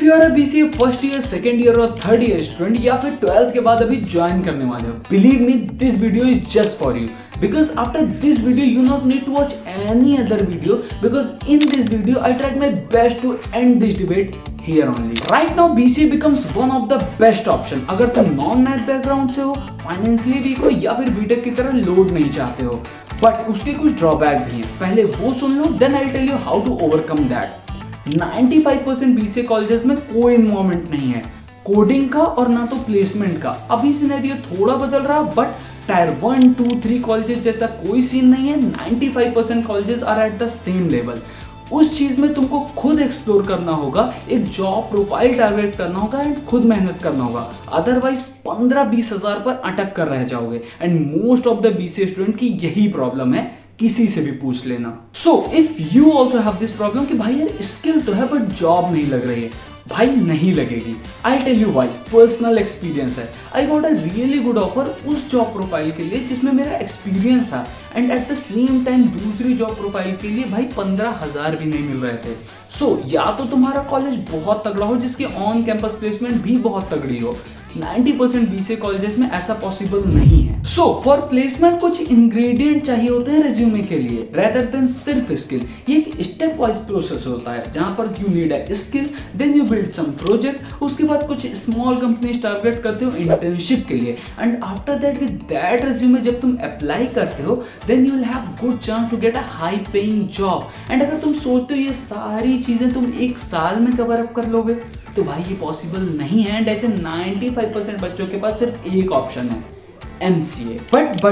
You are a BCA first year, second year और third year student या फिर 12th के बाद अभी ज्वाइन करने वाले हो, believe me this video is just for you because after this video you not need to watch any other video because in this video I tried my best to end this debate here only. Right now BCA becomes one of the best option अगर तुम non math background से हो, financially week हो या फिर BTech की तरह load नहीं चाहते हो, बट उसके कुछ ड्रॉबैक भी हैं, पहले वो सुन लो then I tell you how to overcome that. 95% BCA colleges में कोई इन्वॉल्वमेंट नहीं है कोडिंग का और ना तो प्लेसमेंट का। अभी सिनेरियो थोड़ा बदल रहा बट टायर 1, 2, 3 कॉलेजेस जैसा कोई सीन नहीं है। 95% colleges are at the same level. उस चीज में तुमको खुद एक्सप्लोर करना होगा, एक जॉब प्रोफाइल टारगेट करना होगा एंड खुद मेहनत करना होगा, अदरवाइज 15-20 हजार पर अटक कर रह जाओगे। And most of the BCA student की यही प्रॉब्लम है, किसी से भी पूछ लेना। सो if you also have this problem कि भाई यार स्किल तो है बट जॉब नहीं लग रही है, भाई नहीं लगेगी। I tell you why, personal experience है। I got a really good offer उस जॉब प्रोफाइल के लिए जिसमें मेरा एक्सपीरियंस था and at the same time दूसरी जॉब प्रोफाइल के लिए भाई 15,000 भी नहीं मिल रहे थे। सो या तो तुम्हारा कॉलेज बहुत तगड़ा हो जिसकी ऑन कैंपस प्लेसमेंट भी बहुत तगड़ी हो, 90% बीसीए कॉलेजेस में ऐसा पॉसिबल नहीं है। सो फॉर प्लेसमेंट कुछ इंग्रेडिएंट चाहिए होते हैं रेज्यूमे के लिए रेदर देन सिर्फ स्किल। ये एक स्टेप वाइज प्रोसेस होता है जहां पर you need a skill, then you build some project, उसके बाद कुछ स्मॉल कंपनीज टारगेट करते हो इंटर्नशिप के लिए and after that with that resume जब तुम अप्लाई करते हो then you will have good chance to get a high paying job. And अगर तुम सोचते हो ये सारी चीजें तुम एक साल में कवर अप कर लोगे तो भाई ये पॉसिबल नहीं है। एंड ऐसे 95% बच्चों के पास सिर्फ एक ऑप्शन है, एमसीए। बट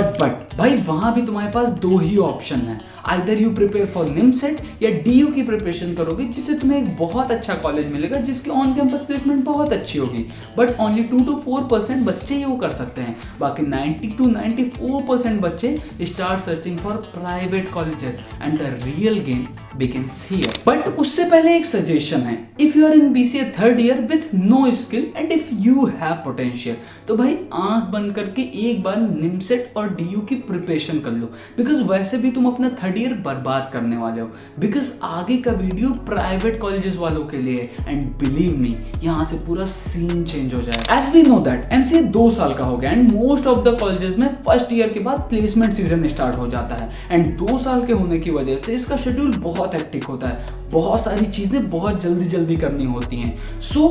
भाई वहां भी तुम्हारे पास दो ही ऑप्शन है, either you prepare for NIMCET या डीयू की प्रिपरेशन करोगे जिससे तुम्हें एक बहुत अच्छा कॉलेज मिलेगा जिसकी ऑन कैंपस प्लेसमेंट बहुत अच्छी होगी, बट ओनली 2-4% बच्चे ही वो कर सकते हैं। बाकी 90-94% बच्चे start searching for private colleges and the real game begins here. But उससे पहले एक सजेशन है, if you are in BCA third year with no skill and if you have potential तो भाई आंख बंद करके एक बार निमसेट और डीयू की प्रिपरेशन कर लो, बिकॉज वैसे भी तुम अपना थर्ड ईयर बर्बाद करने वाले हो। बिकॉज आगे का वीडियो प्राइवेट कॉलेजेस वालों के लिए एंड बिलीव मी यहाँ से पूरा सीन चेंज हो जाएगा। As we know that MCA 2 साल का हो गया and most of the colleges में फर्स्ट ईयर के बाद प्लेसमेंट सीजन स्टार्ट हो जाता है एंड 2 साल के होने की वजह से इसका शेड्यूल बहुत हेक्टिक होता है, बहुत सारी चीजें बहुत जल्दी करनी होती हैं। सो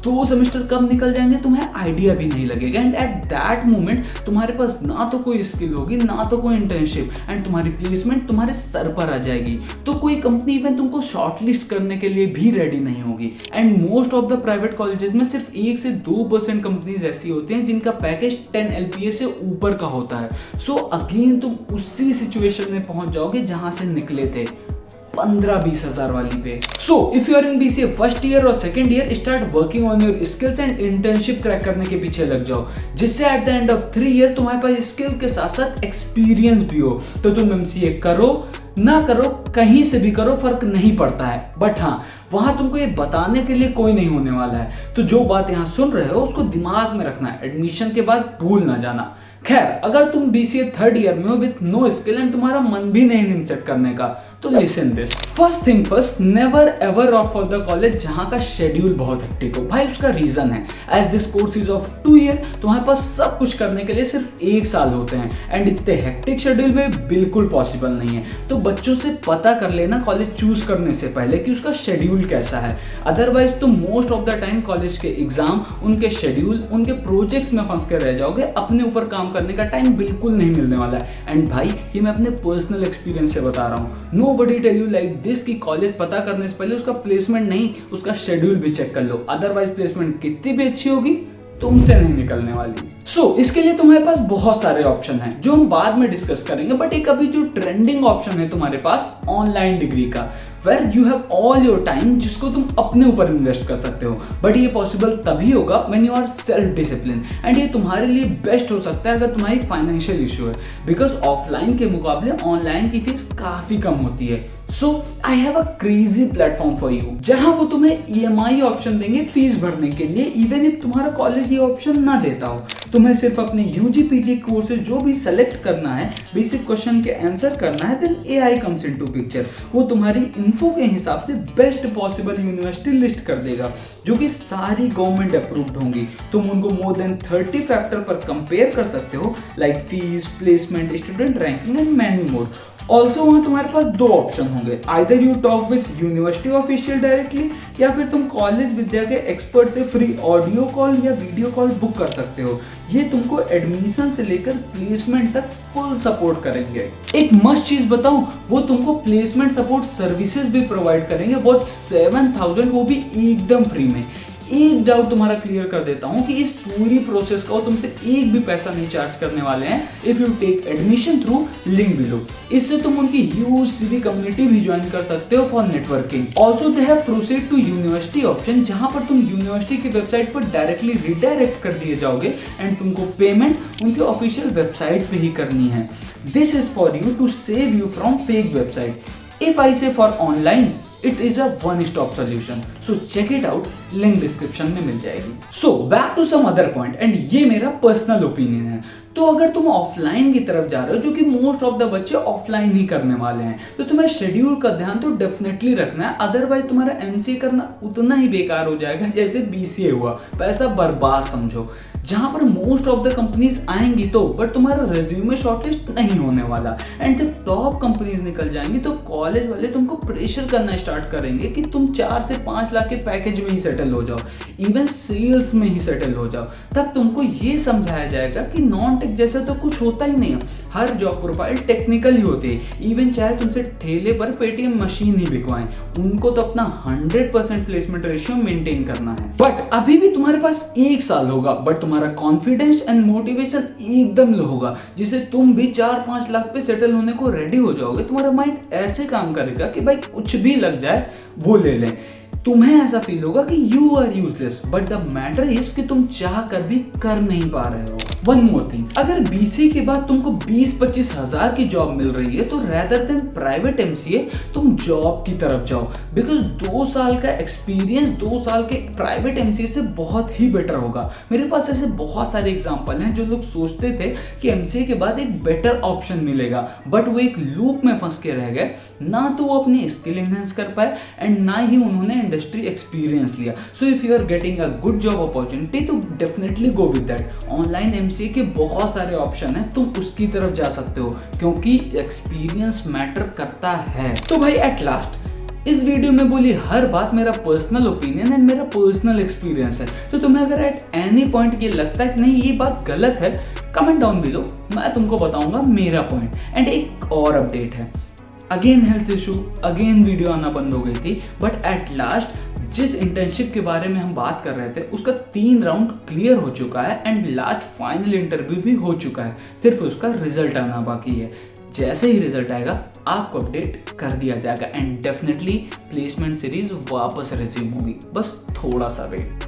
2 सेमेस्टर कब निकल जाएंगे तुम्हें आइडिया भी नहीं लगेगा एंड एट दैट मोमेंट तुम्हारे पास ना तो कोई स्किल होगी ना तो कोई इंटर्नशिप एंड तुम्हारी प्लेसमेंट तुम्हारे सर पर आ जाएगी, तो कोई कंपनी इवन तुमको शॉर्टलिस्ट करने के लिए भी रेडी नहीं होगी। And most of the private colleges में सिर्फ 1-2% कंपनीज ऐसी होती हैं जिनका पैकेज 10 LPA से ऊपर का होता है। सो अगेन तुम उसी सिचुएशन में पहुंच जाओगे जहां से निकले थे, 15-20 हजार वाली पे। So if you are in BCA first year और second year start working on your skills and internship crack करने के पीछे लग जाओ, जिससे at the end of 3 year तुम्हारे पास स्किल के साथ साथ एक्सपीरियंस भी हो। तो तुम एमसीए करो ना करो, कहीं से भी करो, फर्क नहीं पड़ता है। बट हाँ, वहां तुमको ये बताने के लिए कोई नहीं होने वाला है, तो जो बात यहाँ सुन रहे हो उसको दिमाग में रखना है, एडमिशन के बाद भूल ना जाना। खैर अगर तुम बीसीए थर्ड ईयर में हो विथ नो स्किल एंड तुम्हारा मन भी नहीं निमसेट करने का तो listen this. First thing first, never ever opt for the college जहां का शेड्यूल बहुत हेक्टिक हो। भाई उसका रीजन है, as this course is of 2 year, तुम्हारे पास सब कुछ करने के लिए सिर्फ 1 साल होते हैं एंड इतने हेक्टिक शेड्यूल में बिल्कुल पॉसिबल नहीं है। तो बच्चों से पता कर लेना कॉलेज चूज करने से पहले कि उसका शेड्यूल कैसा है, अदरवाइज तुम most of the time college के एग्जाम, उनके शेड्यूल, उनके प्रोजेक्ट्स में फंस के रह जाओगे, अपने ऊपर काम करने का टाइम बिल्कुल नहीं मिलने वाला है। एंड भाई ये मैं अपने पर्सनल एक्सपीरियंस से बता रहा हूँ, nobody tell you like this कि कॉलेज पता करने से पहले उसका प्लेसमेंट नहीं उसका शेड्यूल भी चेक कर लो, अदरवाइज प्लेसमेंट कितनी भी अच्छी होगी तुमसे नहीं निकलने वाली। सो इसके लिए तुम्हारे पास बहुत सारे ऑप्शन हैं जो हम बाद में डिस्कस करेंगे, बट एक अभी जो ट्रेंडिंग ऑप्शन है तुम्हारे पास ऑनलाइन डिग्री का, where you have all your time, जिसको तुम अपने ऊपर इन्वेस्ट कर सकते हो। बट ये पॉसिबल तभी होगा when you are self discipline and ये तुम्हारे लिए बेस्ट हो सकता है अगर तुम्हारी फाइनेंशियल इशू है, बिकॉज ऑफलाइन के मुकाबले ऑनलाइन की फीस काफी कम होती है। So I have a crazy platform for you जहां वो तुम्हें EMI ऑप्शन देंगे फीस भरने के लिए, इवन इफ तुम्हारा कॉलेज ये ऑप्शन ना देता हो। तुम्हें सिर्फ अपने यूजी पीजी कोर्सेज जो भी सेलेक्ट करना है, बेसिक क्वेश्चन के आंसर करना है, then AI comes into picture. वो तुम्हारी इन्फो के हिसाब से बेस्ट पॉसिबल यूनिवर्सिटी लिस्ट कर देगा जो कि सारी गवर्नमेंट अप्रूव्ड होंगी। तुम उनको मोर देन 30 फैक्टर पर कंपेयर कर सकते हो, like fees, placement, student ranking and many more. Also वहाँ तुम्हारे पास दो ऑप्शन होंगे, either you talk with university official directly, या फिर तुम कॉलेज विद्या के एक्सपर्ट से फ्री ऑडियो कॉल या वीडियो कॉल बुक कर सकते हो। ये तुमको एडमिशन से लेकर प्लेसमेंट तक फुल सपोर्ट करेंगे। एक मस्ट चीज बताऊं, वो तुमको प्लेसमेंट सपोर्ट सर्विसेज भी प्रोवाइड करेंगे, वो 7000, वो भी एकदम फ्री में। एक डाउट तुम्हारा क्लियर कर देता हूं कि इस पूरी प्रोसेस का वो तुमसे एक भी पैसा नहीं चार्ज करने वाले हैं if you take admission through link below. इससे तुम उनकी ह्यूज सीधी कम्युनिटी भी ज्वाइन कर सकते हो for networking. Also they have proceed to university option, जहां पर तुम यूनिवर्सिटी की वेबसाइट पर डायरेक्टली रिडायरेक्ट कर दिए जाओगे एंड तुमको पेमेंट उनके ऑफिशियल वेबसाइट पे ही करनी है। This is for you to save you from fake website. If I say for online, it is a one-stop solution, so check it out, link description में मिल जाएगी। So back to some other point, and ये मेरा personal opinion है। तो अगर तुम offline की तरफ जा रहे हो, जो कि मोस्ट ऑफ द बच्चे ऑफलाइन ही करने वाले हैं, तो तुम्हें शेड्यूल का ध्यान तो डेफिनेटली रखना है, अदरवाइज तुम्हारा एमसीए करना उतना ही बेकार हो जाएगा जैसे बीसीए हुआ, पैसा बर्बाद समझो। जहां पर मोस्ट ऑफ द कंपनीज आएंगी तो, बट तुम्हारा रेज्यूमे शॉर्टलिस्ट नहीं होने वाला, एंड जब टॉप कंपनीज निकल जाएंगी तो कॉलेज वाले तुमको प्रेशर करना स्टार्ट करेंगे कि तुम 4 से 5 लाख के पैकेज में ही सेटल हो जाओ, इवन सेल्स में ही सेटल हो जाओ। तब तुमको ये समझाया जाएगा कि नॉन टेक जैसा तो कुछ होता ही नहीं है, हर जॉब प्रोफाइल टेक्निकल ही होती है। इवन चाहे तुमसे ठेले पर पेटीएम मशीन ही बिकवाएं, उनको तो अपना 100% प्लेसमेंट रेशियो मेंटेन करना है। बट अभी भी तुम्हारे पास 1 साल होगा, बट तुम्हारा कॉन्फिडेंस एंड मोटिवेशन एकदम लो होगा, जिससे तुम भी 4-5 लाख पे सेटल होने को रेडी हो जाओगे। तुम्हारा माइंड ऐसे काम करेगा कि भाई कुछ भी लग जाए वो ले लें। तुम्हें ऐसा फील होगा कि you are useless, but the matter is कि तुम चाह कर भी कर नहीं पा रहे हो। वन मोर थिंग, अगर बीसी के बाद तुमको 20-25 हजार की जॉब मिल रही है तो रेदर देन प्राइवेट एमसीए तुम जॉब की तरफ जाओ, बिकॉज 2 साल का एक्सपीरियंस 2 साल के प्राइवेट एमसीए से बहुत ही बेटर होगा। मेरे पास ऐसे बहुत सारे एग्जाम्पल हैं जो लोग सोचते थे कि एमसीए के बाद एक बेटर ऑप्शन मिलेगा, बट वो एक लूप में फंस के रह गए, ना तो वो अपनी स्किल एनहेंस कर पाए एंड ना ही उन्होंने इंडस्ट्री एक्सपीरियंस लिया। So if you are getting a good job opportunity तो definitely go with that. Online MCA के बहुत सारे ऑप्शन हैं, तुम उसकी तरफ जा सकते हो क्योंकि एक्सपीरियंस मैटर करता है। तो भाई एट लास्ट इस वीडियो में बोली हर बात मेरा पर्सनल ओपिनियन एंड मेरा पर्सनल एक्सपीरियंस है। तो तुम्हें अगर एट एनी पॉइंट ये लगता है कि नहीं ये बात गलत है, कमेंट डाउन बिलो, मैं तुमको बताऊंगा मेरा पॉइंट। एंड एक और अपडेट है, again health issue, again video आना बंद हो गई थी, बट एट लास्ट जिस इंटर्नशिप के बारे में हम बात कर रहे थे उसका 3 राउंड क्लियर हो चुका है एंड लास्ट फाइनल इंटरव्यू भी हो चुका है, सिर्फ उसका रिजल्ट आना बाकी है। जैसे ही रिजल्ट आएगा आपको अपडेट कर दिया जाएगा एंड डेफिनेटली प्लेसमेंट सीरीज वापस रिज्यूम होगी, बस थोड़ा सा वेट।